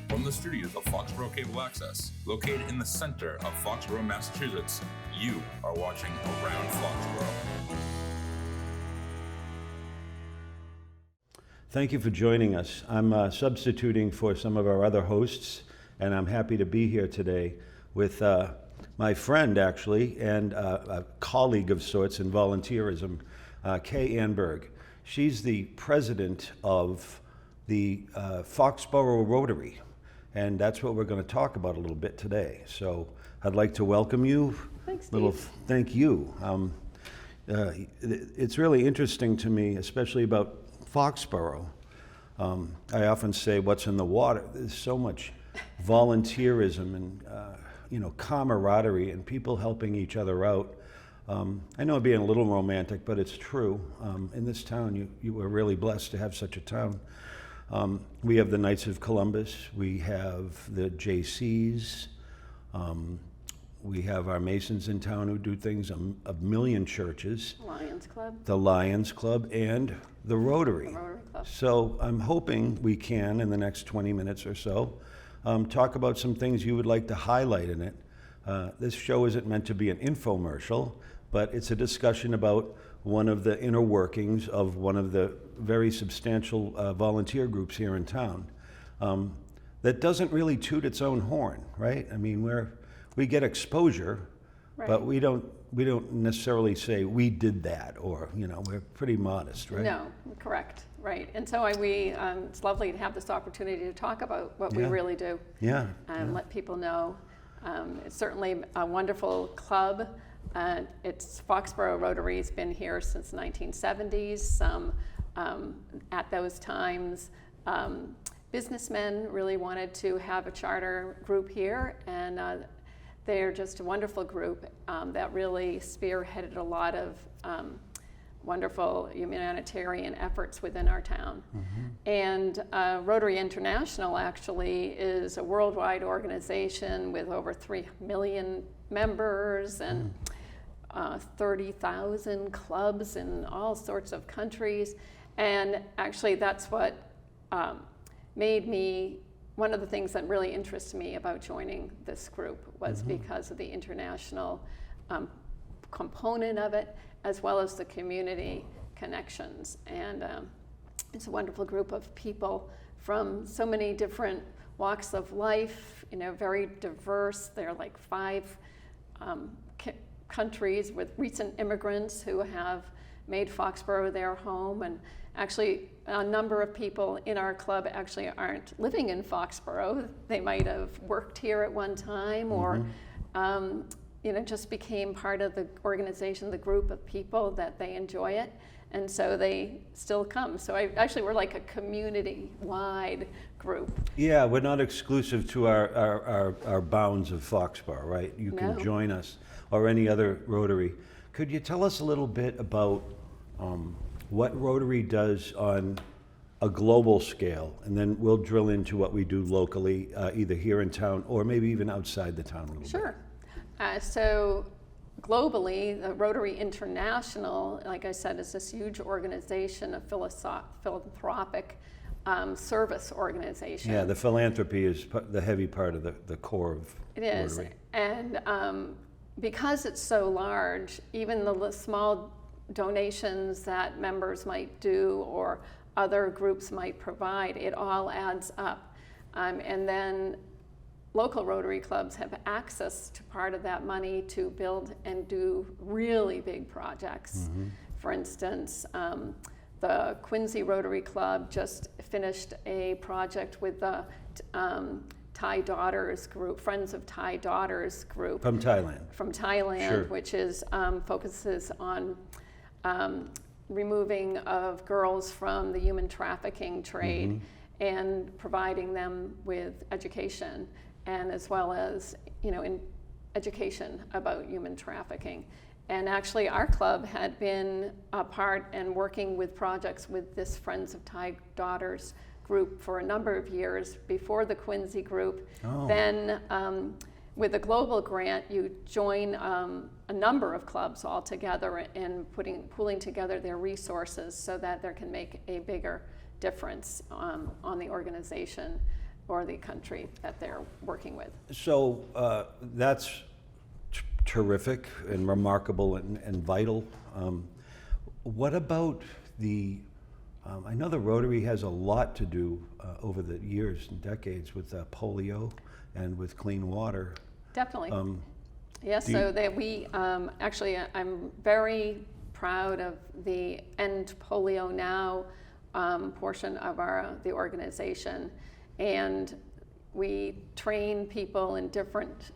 From the studios of Foxboro Cable Access, located in the center of Foxborough, Massachusetts, you are watching Around Foxborough. Thank you for joining us. I'm substituting for some of our other hosts, and I'm happy to be here today with my friend, actually, and a colleague of sorts in volunteerism, Kay Andberg. She's the president of the Foxboro Rotary, and that's what we're going to talk about a little bit today. So I'd like to welcome you. Thanks, Steve. Thank you. It's really interesting to me, especially about Foxborough. I often say, what's in the water? There's so much volunteerism and camaraderie and people helping each other out. I know I'm being a little romantic, but it's true. In this town, you were really blessed to have such a town. We have the Knights of Columbus, we have the JCs, we have our Masons in town who do things, a million churches. The Lions Club, and the Rotary. The Rotary Club. So I'm hoping we can, in the next 20 minutes or so, talk about some things you would like to highlight in it. This show isn't meant to be an infomercial, but it's a discussion about one of the inner workings of one of the very substantial volunteer groups here in town that doesn't really toot its own horn, right? I mean, we get exposure, right, but we don't necessarily say we did that, or we're pretty modest, right? No, correct, right. And so it's lovely to have this opportunity to talk about what we really do. Yeah. Let people know. It's certainly a wonderful club. It's Foxboro Rotary has been here since the 1970s. At those times, businessmen really wanted to have a charter group here, and they're just a wonderful group that really spearheaded a lot of wonderful humanitarian efforts within our town. Mm-hmm. And Rotary International actually is a worldwide organization with over 3 million members and 30,000 clubs in all sorts of countries. And actually that's what made me, one of the things that really interested me about joining this group was because of the international component of it, as well as the community connections. And it's a wonderful group of people from so many different walks of life, very diverse. There are like 5 countries with recent immigrants who have made Foxborough their home. And actually, a number of people in our club actually aren't living in Foxborough. They might have worked here at one time, or just became part of the organization, the group of people that they enjoy it, and so they still come. So we're like a community-wide group. Yeah, we're not exclusive to our bounds of Foxborough, right? You can join us, or any other Rotary. Could you tell us a little bit about what Rotary does on a global scale, and then we'll drill into what we do locally, either here in town or maybe even outside the town a little bit. Sure. So globally, the Rotary International, like I said, is this huge organization, a philanthropic service organization. Yeah, the philanthropy is the heavy part of the core of It is. Rotary. And because it's so large, even the small donations that members might do or other groups might provide, it all adds up. And then local Rotary clubs have access to part of that money to build and do really big projects. Mm-hmm. For instance, the Quincy Rotary Club just finished a project with the Thai Daughters group, Friends of Thai Daughters group. From Thailand. From Thailand, sure. Which is focuses on removing of girls from the human trafficking trade and providing them with education, and as well as in education about human trafficking. And actually our club had been a part and working with projects with this Friends of Thai Daughters group for a number of years before the Quincy group. Oh. Then with a global grant, you join a number of clubs all together and pooling together their resources so that there can make a bigger difference on the organization. or the country that they're working with. So that's terrific and remarkable and vital. What about the, I know the Rotary has a lot to do over the years and decades with polio and with clean water. Definitely. Yes, so that we, actually, I'm very proud of the End Polio Now portion of the organization. And we train people in different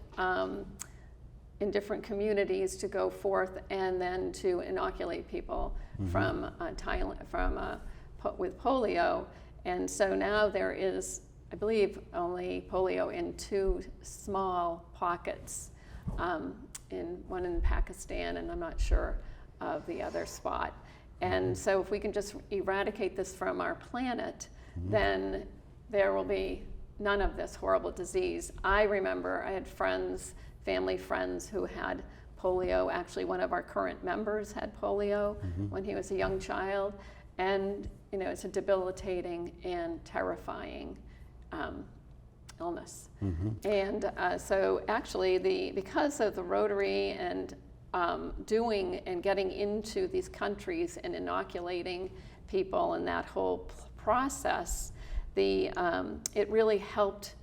communities to go forth and then to inoculate people from Thailand, with polio. And so now there is, I believe, only polio in 2 small pockets, one in Pakistan, and I'm not sure of the other spot. And so if we can just eradicate this from our planet, then there will be none of this horrible disease. I remember I had family friends who had polio. Actually, one of our current members had polio when he was a young child. And it's a debilitating and terrifying illness. And so actually, because of the Rotary and doing and getting into these countries and inoculating people and that whole process, it really helped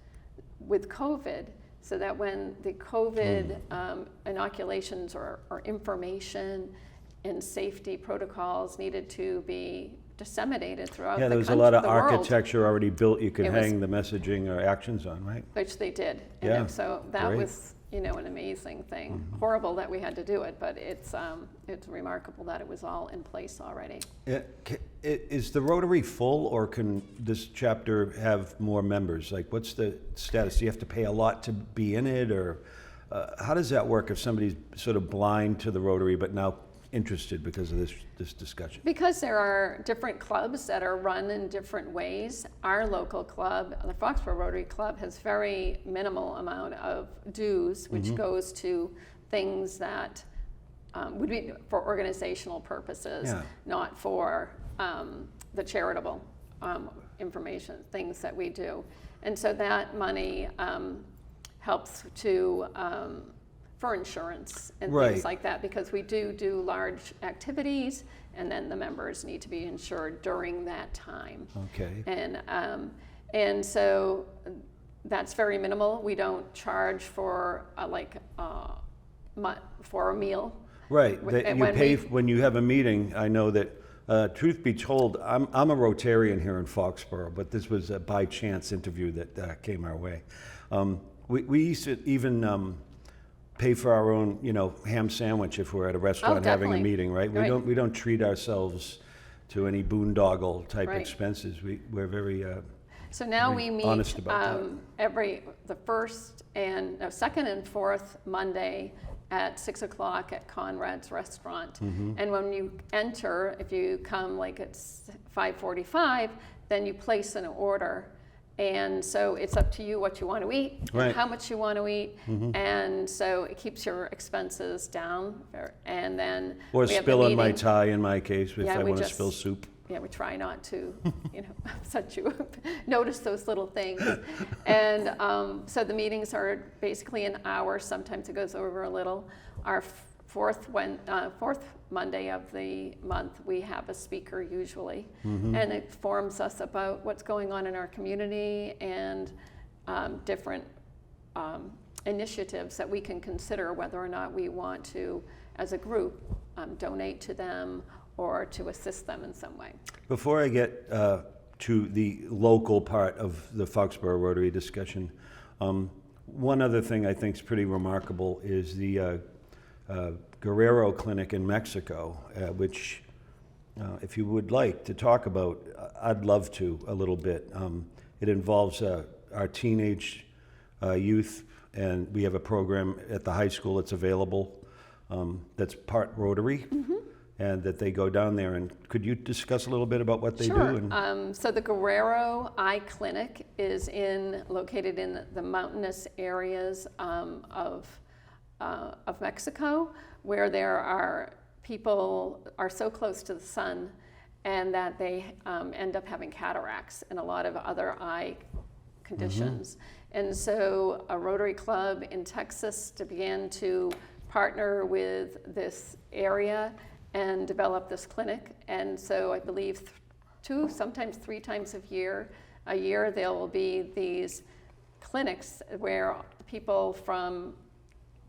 with COVID, so that when the COVID inoculations or information and safety protocols needed to be disseminated throughout Yeah, there was a lot of architecture already built you could hang the messaging or actions on, right? Which they did. And so that was, an amazing thing. Horrible that we had to do it, but it's remarkable that it was all in place already. Is the Rotary full, or can this chapter have more members? Like, what's the status? Do you have to pay a lot to be in it, or how does that work if somebody's sort of blind to the Rotary but now interested because of this discussion? Because there are different clubs that are run in different ways. Our local club, the Foxboro Rotary Club, has very minimal amount of dues, which goes to things that would be for organizational purposes, not for the charitable information, things that we do. And so that money helps to for insurance and things like that, because we do large activities, and then the members need to be insured during that time. Okay. And so that's very minimal. We don't charge for for a meal. Right. When you have a meeting. I know that, truth be told, I'm a Rotarian here in Foxborough, but this was a by chance interview that came our way. We used to even pay for our own, ham sandwich if we're at a restaurant having a meeting, right? We don't treat ourselves to any boondoggle type expenses. We're very so now we meet honest about that. the second and fourth Monday at 6 o'clock at Conrad's Restaurant. And when you enter, if you come like at 5:45, then you place an order. And so it's up to you what you want to eat, and how much you want to eat, and so it keeps your expenses down. And then or spill on my tie in my case if I want to spill soup. Yeah, we try not to, set you notice those little things. And so the meetings are basically an hour. Sometimes it goes over a little. Our fourth Monday of the month, we have a speaker usually, and it informs us about what's going on in our community and different initiatives that we can consider whether or not we want to, as a group, donate to them or to assist them in some way. Before I get to the local part of the Foxborough Rotary discussion, one other thing I think is pretty remarkable is the Guerrero Clinic in Mexico, which, if you would like to talk about, I'd love to a little bit. It involves our teenage youth, and we have a program at the high school that's available that's part Rotary, and that they go down there. And could you discuss a little bit about what they do? So the Guerrero Eye Clinic is located in the mountainous areas of Mexico, where there are people are so close to the sun and that they end up having cataracts and a lot of other eye conditions. And so a Rotary Club in Texas began to partner with this area and develop this clinic. And so I believe 2, sometimes 3 times a year, there will be these clinics where people from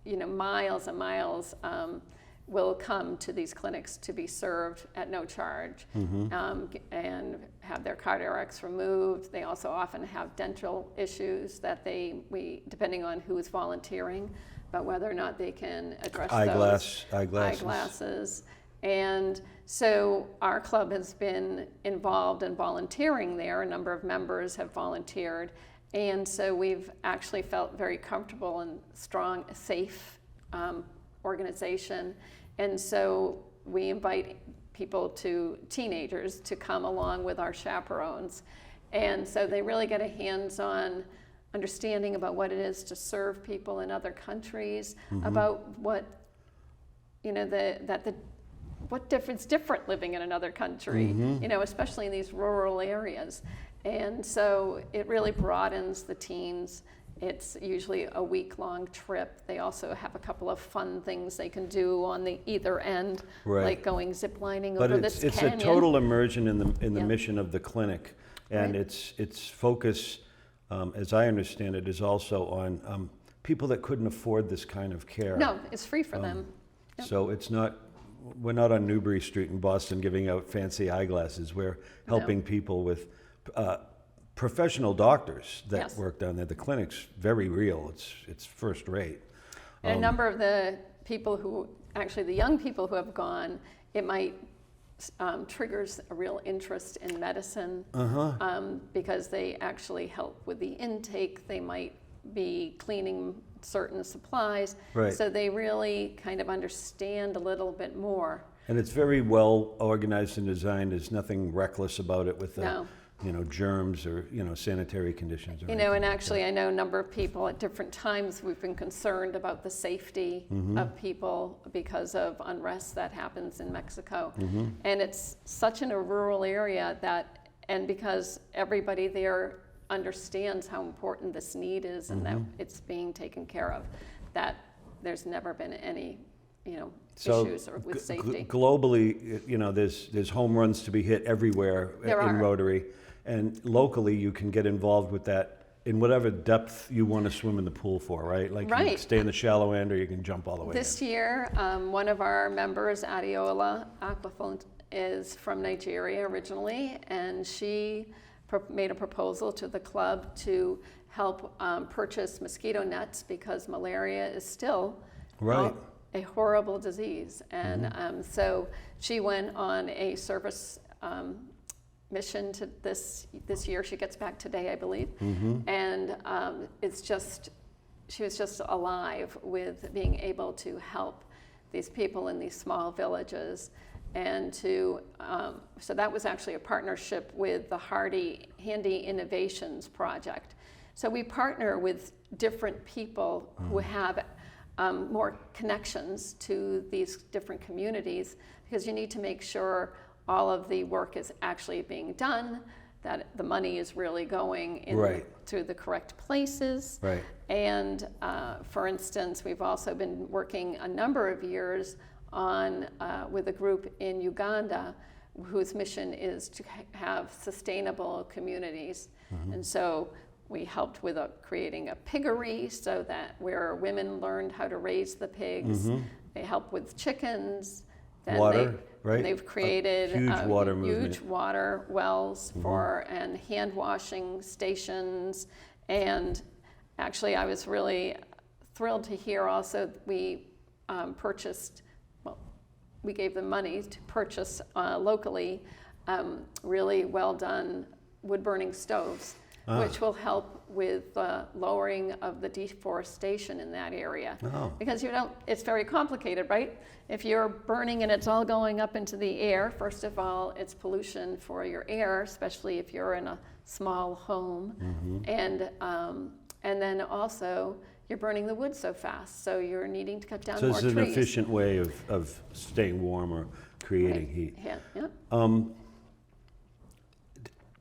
miles and miles will come to these clinics to be served at no charge, and have their cataracts removed. They also often have dental issues that we depending on who is volunteering, but whether or not they can address eyeglasses. And so our club has been involved in volunteering there. A number of members have volunteered. And so we've actually felt very comfortable and strong, safe organization. And so we invite teenagers to come along with our chaperones. And so they really get a hands-on understanding about what it is to serve people in other countries, about what, it's different living in another country, especially in these rural areas. And so it really broadens the teens. It's usually a week-long trip. They also have a couple of fun things they can do on the either end, like going ziplining over this canyon. But it's a total immersion in the mission of the clinic, and its focus, as I understand it, is also on people that couldn't afford this kind of care. No, it's free for them. So we're not on Newbury Street in Boston giving out fancy eyeglasses. We're helping people with professional doctors that work down there. The clinic's very real. It's first rate. And a number of the young people who have gone, it might triggers a real interest in medicine, because they actually help with the intake. They might be cleaning certain supplies, so they really kind of understand a little bit more. And it's very well organized and designed. There's nothing reckless about it with the germs or sanitary conditions. And actually, I know a number of people at different times we've been concerned about the safety of people because of unrest that happens in Mexico, and it's such in a rural area and because everybody there understands how important this need is and that it's being taken care of, that there's never been any issues with safety. Globally, there's home runs to be hit everywhere in Rotary, and locally you can get involved with that in whatever depth you want to swim in the pool for, right? Like you can stay in the shallow end or you can jump all the way This in. year, one of our members, Adiola Aquafont, is from Nigeria originally, and she made a proposal to the club to help purchase mosquito nets because malaria is still a horrible disease. And so she went on a service mission to this year. She gets back today, I believe. And she was just alive with being able to help these people in these small villages. And so that was actually a partnership with the Handy Innovations Project. So we partner with different people who have more connections to these different communities, because you need to make sure all of the work is actually being done, that the money is really going to the correct places. And for instance, we've also been working a number of years with a group in Uganda whose mission is to have sustainable communities. And so we helped with creating a piggery so that where women learned how to raise the pigs. They help with chickens. Then they've created huge water wells and hand washing stations. And actually, I was really thrilled to hear also we we gave them money to purchase locally really well done wood burning stoves, which will help with lowering of the deforestation in that area. Because it's very complicated, right? If you're burning and it's all going up into the air, first of all, it's pollution for your air, especially if you're in a small home. And then also, you're burning the wood so fast, so you're needing to cut down more trees. So it's an efficient way of staying warm or creating heat.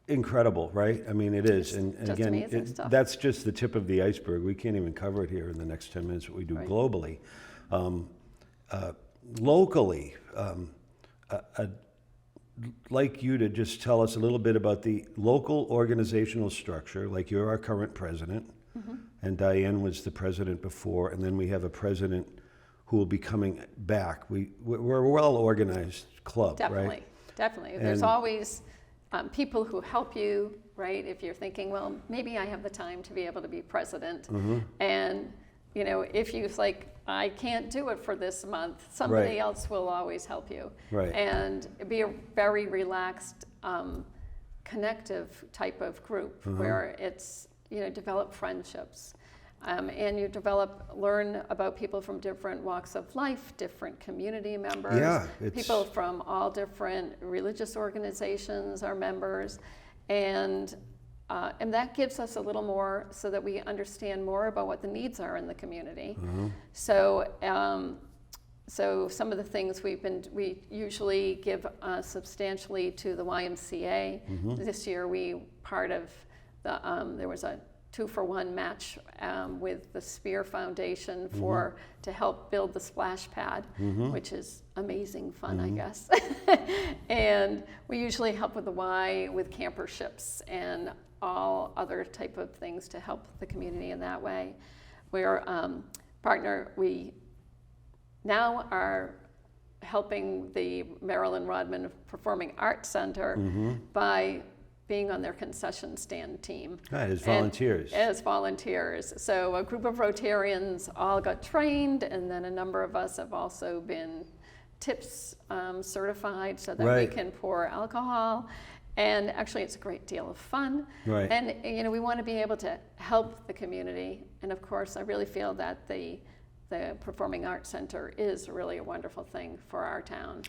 incredible, right? I mean, it is. And just again, amazing stuff. that's just the tip of the iceberg. We can't even cover it here in the next 10 minutes, what we do globally. Locally, I'd like you to just tell us a little bit about the local organizational structure, like you're our current president, and Diane was the president before, and then we have a president who will be coming back. We're a well-organized club, right? Definitely. There's always people who help you, right? If you're thinking, well, maybe I have the time to be able to be president. And, you know, if you like, I can't do it for this month, somebody else will always help you. And be a very relaxed, connective type of group where it's, you know, develop friendships. And you learn about people from different walks of life, different community members, people from all different religious organizations are members, and that gives us a little more so that we understand more about what the needs are in the community. So some of the things we usually give substantially to the YMCA. This year there was a 2-for-1 match with the Spear Foundation to help build the splash pad, which is amazing fun, I guess. And we usually help with the Y with camper ships and all other type of things to help the community in that way. We're we now are helping the Marilyn Rodman Performing Arts Center by being on their concession stand team. As volunteers. As volunteers. So a group of Rotarians all got trained, and then a number of us have also been TIPS certified so that we can pour alcohol. And actually it's a great deal of fun. And you know, we want to be able to help the community. And of course, I really feel that the Performing Arts Center is really a wonderful thing for our town.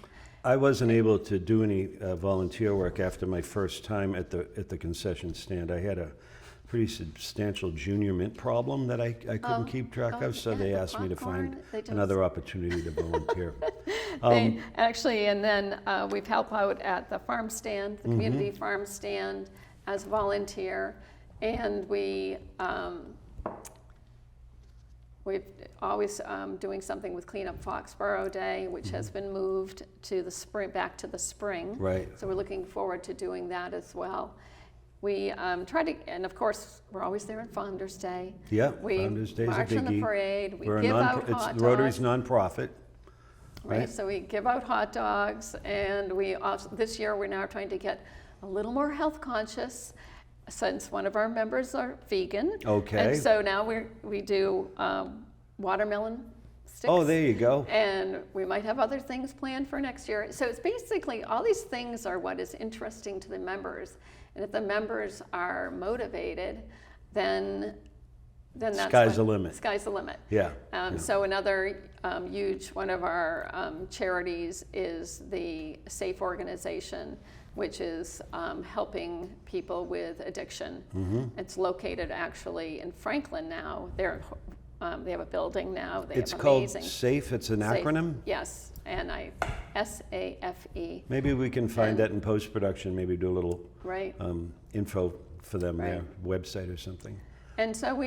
I wasn't able to do any volunteer work after my first time at the concession stand. I had a pretty substantial junior mint problem that I couldn't keep track of, so they asked me to find another opportunity to volunteer. And then we've helped out at the farm stand, the community farm stand, as volunteer, and we've always doing something with Clean Up Foxborough Day, which has been moved to the spring, back to the spring. So we're looking forward to doing that as well. We try to, and of course, we're always there on Founders Day. Founders Day is a biggie. We march in the parade. We give out hot dogs. Rotary's nonprofit. So we give out hot dogs, and we also, this year we're now trying to get a little more health conscious, since one of our members are vegan. And so now we do watermelon sticks. Oh, there you go. And we might have other things planned for next year. So it's basically, all these things are what is interesting to the members. And if the members are motivated, then that's sky's the limit. Sky's the limit. So another huge one of our charities is the SAFE organization, which is helping people with addiction. It's located actually in Franklin now. They have a building now. It's called SAFE. It's an acronym? Yes, SAFE. Maybe we can find that in post-production, maybe do a little info for them, their website or something. And so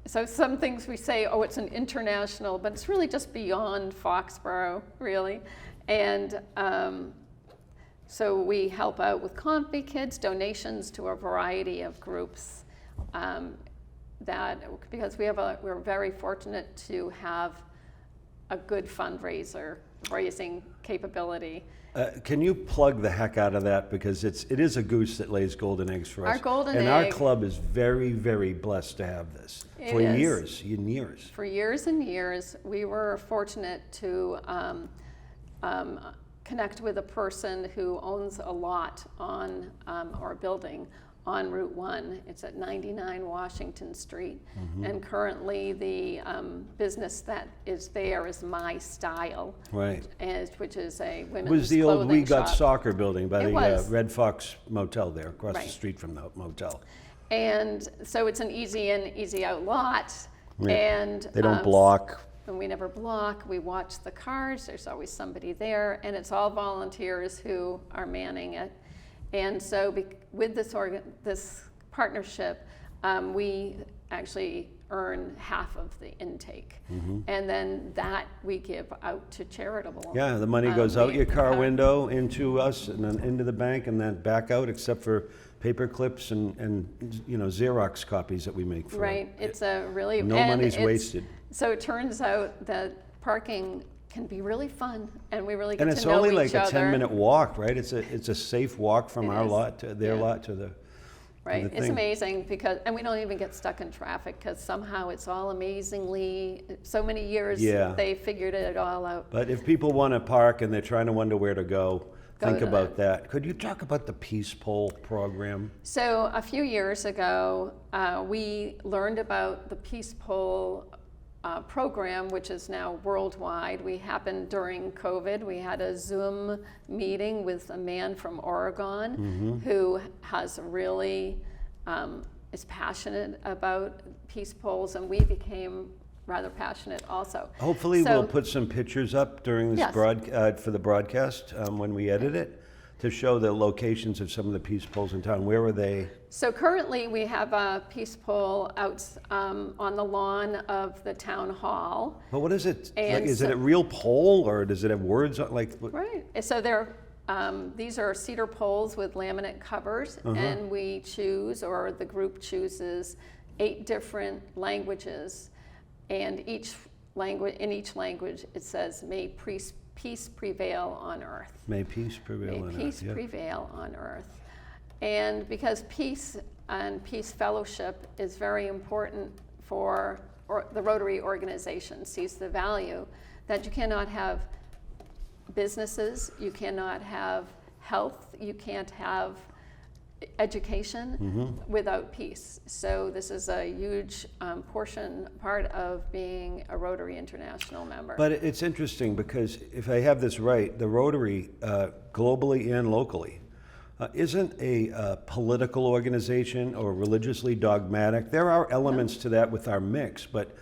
so some things we say, oh, it's an international, but it's really just beyond Foxborough, really. And so we help out with Confy Kids, donations to a variety of groups. Because we're very fortunate to have a good raising capability. Can you plug the heck out of that, because it is a goose that lays golden eggs for us. Our golden egg. And our club is very, very blessed to have this for years and years. For years and years, we were fortunate to connect with a person who owns a lot on or a building on Route 1. It's at 99 Washington Street. And currently the business that is there is My Style, which is a women's clothing shop. It was the old We Got Soccer building by the Red Fox Motel there, across the street from the motel. And so it's an easy in, easy out lot. And they don't block. And we never block. We watch the cars. There's always somebody there. And it's all volunteers who are manning it. And so with this partnership, we actually earn half of the intake. And then that we give out to charitable. Yeah, the money goes out your car window into us and then into the bank and then back out, except for paper clips and Xerox copies that we make for Right, it's a really... No money's wasted. So it turns out that parking can be really fun, and we really get And to it's know only each like a other. 10-minute walk, right? It's a safe walk from It our is. lot to their Yeah. lot to the Right, the it's thing. amazing and we don't even get stuck in traffic because somehow it's all amazingly, so many years Yeah. they figured it all out. But if people want to park and they're trying to wonder where to go, think to about that. Could you talk about the Peace Pole program? So a few years ago, we learned about the Peace Pole program, which is now worldwide. We happened during COVID. We had a Zoom meeting with a man from Oregon who has really is passionate about peace poles, and we became rather passionate also. Hopefully, So- we'll put some pictures up during this Yes. for the broadcast when we edit it to show the locations of some of the peace poles in town. Where were they? So currently, we have a peace pole out on the lawn of the town hall. But what is it? And Is it so- a real pole or does it have words on like? Right. So these are cedar poles with laminate covers, and we choose, or the group chooses, 8 different languages, and in each language it says, "May peace prevail on earth." May peace prevail May on peace earth. Yeah. prevail on earth. And because peace and peace fellowship is very important for the Rotary organization, sees the value that you cannot have businesses, you cannot have health, you can't have education without peace. So this is a huge part of being a Rotary International member. But it's interesting because if I have this right, the Rotary, globally and locally, isn't a political organization or religiously dogmatic. There are elements to that with our mix, but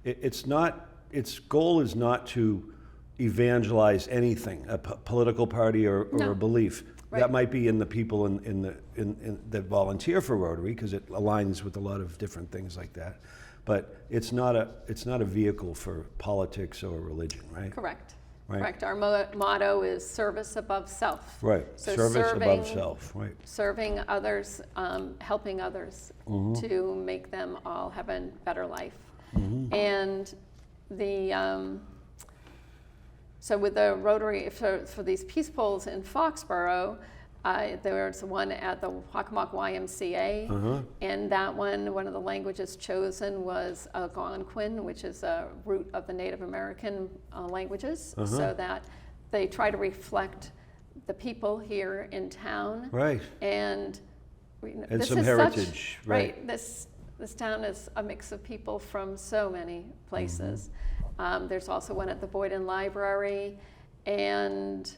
it's not. Its goal is not to evangelize anything, a political party or No. a belief. Right. That might be in the people that volunteer for Rotary because it aligns with a lot of different things like that. But it's not a vehicle for politics or religion, right? Correct. Right. Correct. Our motto is service above self. Right. So Service above self. Right. Serving others, helping others to make them all have a better life. And so with the Rotary, for these peace poles in Foxborough, there's one at the Hockomock YMCA, and that one of the languages chosen was Algonquin, which is a root of the Native American languages, so that they try to reflect the people here in town. Right. And this some is heritage, right. This town is a mix of people from so many places. There's also one at the Boyden Library, and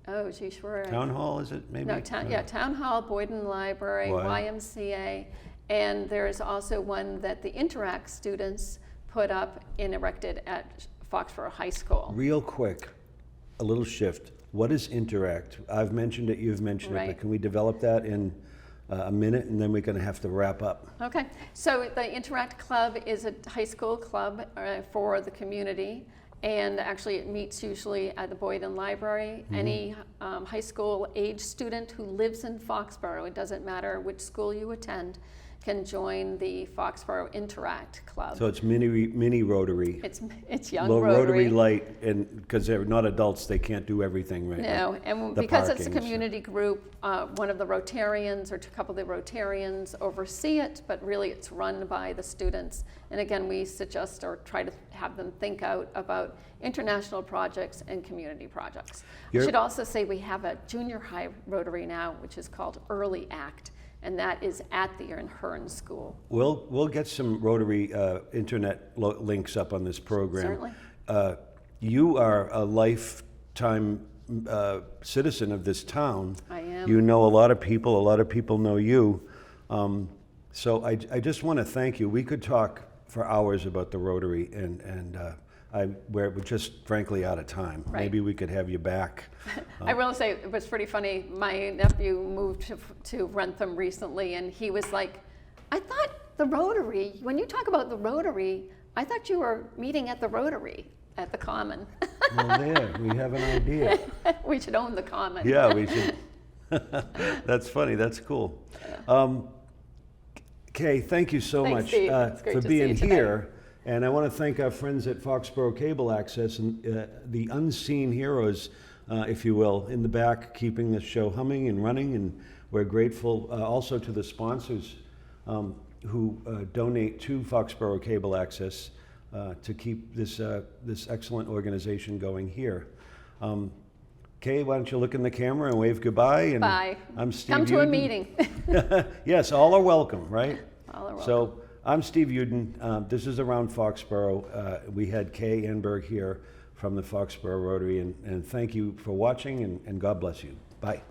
Town Hall, is it maybe? No, Town Hall, Boyden Library, YMCA, and there is also one that the Interact students put up and erected at Foxborough High School. Real quick, a little shift. What is Interact? I've mentioned it, you've mentioned it, Right. but can we develop that in a minute, and then we're going to have to wrap up. Okay, so the Interact Club is a high school club for the community, and actually it meets usually at the Boyden Library. Any high school age student who lives in Foxborough, it doesn't matter which school you attend, can join the Foxborough Interact Club. So it's mini Rotary. It's young Low Rotary. light, and because they're not adults, they can't do everything right. No, and The because it's a parking, so- community group, one of the Rotarians or a couple of the Rotarians oversee it, but really it's run by the students. And again, we suggest or try to have them think out about international projects and community projects. We should also say we have a junior high Rotary now, which is called Early Act, and that is at the Hearn School. We'll get some Rotary internet links up on this program. Certainly. You are a lifetime citizen of this town. I am. You know a lot of people know you. So I just want to thank you. We could talk for hours about the Rotary, we're just frankly out of time. Right. Maybe we could have you back. I will say, it was pretty funny. My nephew moved to Rentham recently, and he was like, I thought the Rotary, when you talk about the Rotary, I thought you were meeting at the Rotary at the Common. Well, there, we have an idea. We should own the Common. Yeah, we should. That's funny. That's cool. Kay, thank you so Thanks, much Steve. It's great for to see being you today. here. And I want to thank our friends at Foxboro Cable Access and the unseen heroes, if you will, in the back, keeping the show humming and running. And we're grateful also to the sponsors who donate to Foxboro Cable Access to keep this excellent organization going here. Kay, why don't you look in the camera and wave goodbye? And Bye. I'm Steve Come to a Uden. meeting. Yes, all are welcome, right? All are welcome. So I'm Steve Uden. This is Around Foxborough. We had Kay Andberg here from the Foxboro Rotary, and thank you for watching, and God bless you. Bye.